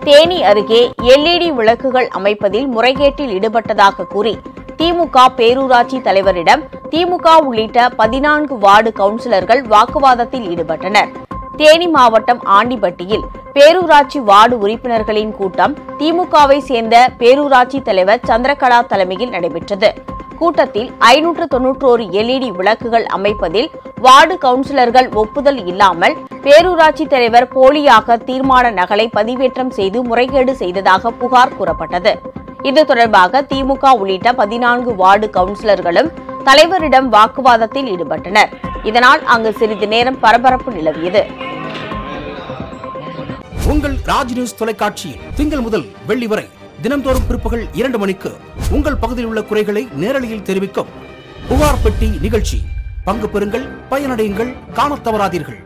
தேனி அருகே எல்இடி விளக்குகள் அமைப்பதில் முறைகேட்டில் ஈடுபட்டதாக கூறி திமுக பேரூராட்சி தலைவரிடம் திமுக உள்ளிட்ட 14 வார்டு கவுன்சிலர்கள் வாக்குவாதத்தில் ஈடுபட்டனர். தேனி மாவட்டம் ஆண்டிப்பட்டியில் பேரூராட்சி வார்டு உறுப்பினர்களின் கூட்டம் திமுகவை சேர்ந்த பேரூராட்சி தலைவர் சந்திரகலா தலைமையில் நடைபெற்றது. கூட்டத்தில் 591 எல்இடி விளக்குகள் அமைப்பதில் வார்டு கவுன்சிலர்கள் ஒப்புதல் இல்லாமல் பேரூராட்சி தலைவர் போலியாக தீர்மான நகலை பதிவேற்றம் செய்து முறைகேடு செய்ததாக புகார் கூறப்பட்டது. இது தொடர்பாக திமுக உள்ளிட்ட 14 வார்டு கவுன்சிலர்களும் தலைவரிடம் வாக்குவாதத்தில் ஈடுபட்டனர். இதனால் அங்கு சிறிது நேரம் பரபரப்பு நிலவியது. உங்கள் ராஜ் நியூஸ் தொலைக்காட்சியில் திங்கள் முதல் வெள்ளி வரை தினந்தோறும் பிற்பகல் 2 மணிக்கு உங்கள் பகுதியில் உள்ள குறைகளை நேரலையில் தெரிவிக்கும் புகார் பெட்டி நிகழ்ச்சி. பங்கு பெறுங்கள், பயனடையுங்கள், காணத் தவறாதீர்கள்.